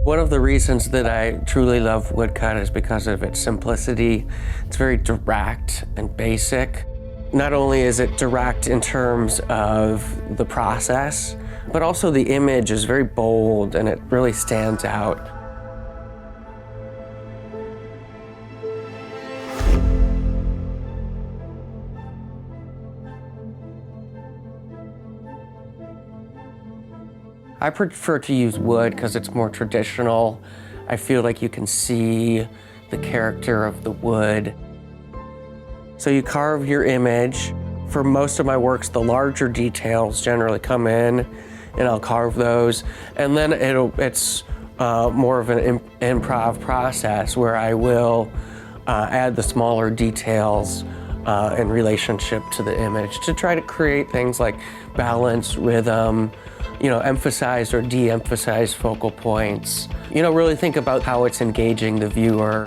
One of the reasons that I truly love woodcut is because of its simplicity. It's very direct and basic. Not only is it direct in terms of the process, but also the image is very bold and it really stands out. I prefer to use wood because it's more traditional. I feel like you can see the character of the wood. So you carve your image. For most of my works, the larger details generally come in and I'll carve those. And then it's more of an improv process where I will add the smaller details in relationship to the image to try to create things like balance, rhythm, emphasize or de-emphasize focal points. Really think about how it's engaging the viewer.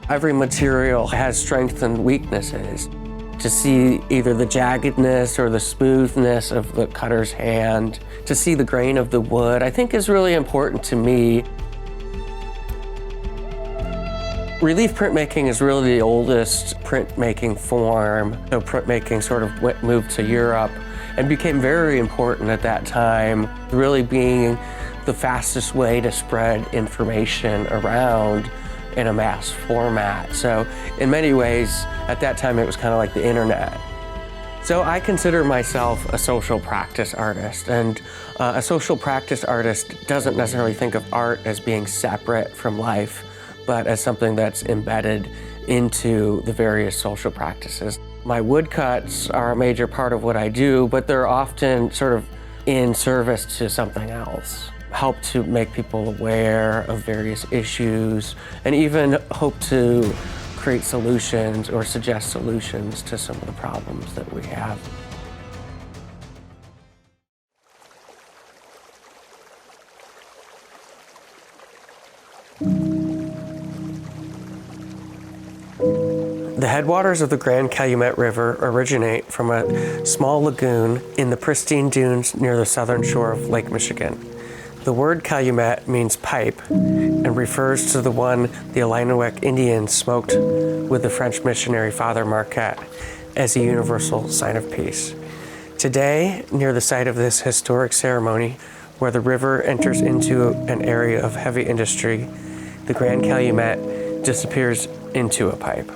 Every material has strengths and weaknesses. To see either the jaggedness or the smoothness of the cutter's hand, to see the grain of the wood, I think is really important to me. Relief printmaking is really the oldest printmaking form. Printmaking sort of moved to Europe and became very important at that time, really being the fastest way to spread information around in a mass format. So in many ways, at that time, it was kind of like the internet. So I consider myself a social practice artist, and a social practice artist doesn't necessarily think of art as being separate from life, but as something that's embedded into the various social practices. My woodcuts are a major part of what I do, but they're often sort of in service to something else. Help to make people aware of various issues, and even hope to create solutions or suggest solutions to some of the problems that we have. The headwaters of the Grand Calumet River originate from a small lagoon in the pristine dunes near the southern shore of Lake Michigan. The word calumet means pipe and refers to the one the Illinois Indians smoked with the French missionary Father Marquette as a universal sign of peace. Today, near the site of this historic ceremony, where the river enters into an area of heavy industry, the Grand Calumet disappears into a pipe.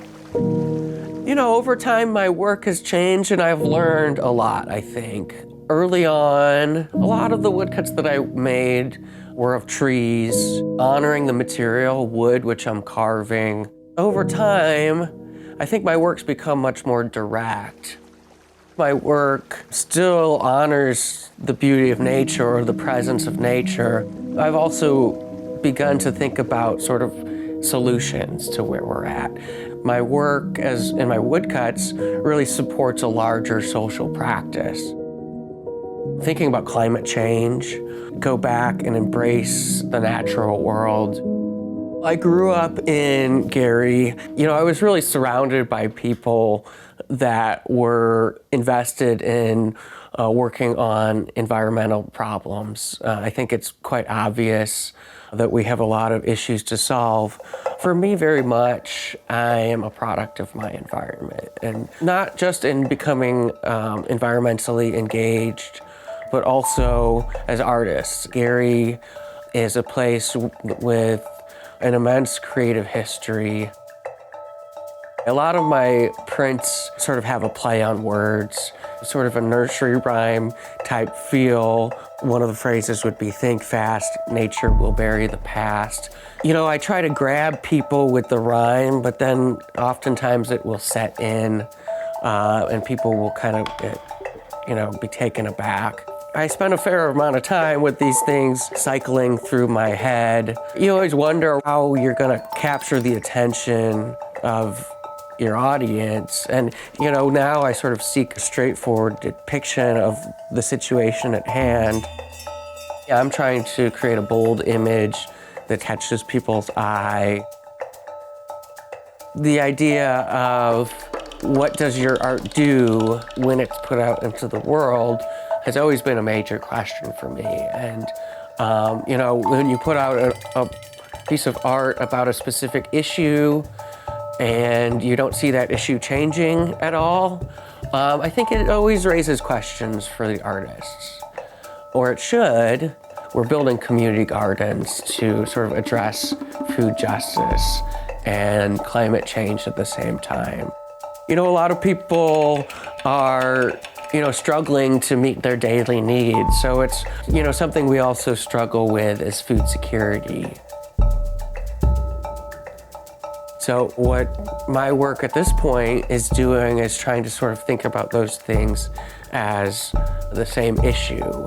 Over time, my work has changed and I've learned a lot, I think. Early on, a lot of the woodcuts that I made were of trees, honoring the material, wood, which I'm carving. Over time, I think my work's become much more direct. My work still honors the beauty of nature or the presence of nature. I've also begun to think about sort of solutions to where we're at. My work, as in my woodcuts, really supports a larger social practice. Thinking about climate change, go back and embrace the natural world. I grew up in Gary. I was really surrounded by people that were invested in working on environmental problems. I think it's quite obvious that we have a lot of issues to solve. For me, very much, I am a product of my environment, and not just in becoming environmentally engaged, but also as artists. Gary is a place with an immense creative history. A lot of my prints sort of have a play on words, sort of a nursery rhyme type feel. One of the phrases would be, think fast, nature will bury the past. I try to grab people with the rhyme, but then oftentimes it will set in and people will kind of, be taken aback. I spend a fair amount of time with these things cycling through my head. You always wonder how you're gonna capture the attention of your audience. And, now I sort of seek a straightforward depiction of the situation at hand. I'm trying to create a bold image that catches people's eye. The idea of what does your art do when it's put out into the world has always been a major question for me. And When you put out a piece of art about a specific issue and you don't see that issue changing at all, I think it always raises questions for the artists. Or it should. We're building community gardens to sort of address food justice and climate change at the same time. A lot of people are, struggling to meet their daily needs. So it's, something we also struggle with is food security. So what my work at this point is doing is trying to sort of think about those things as the same issue.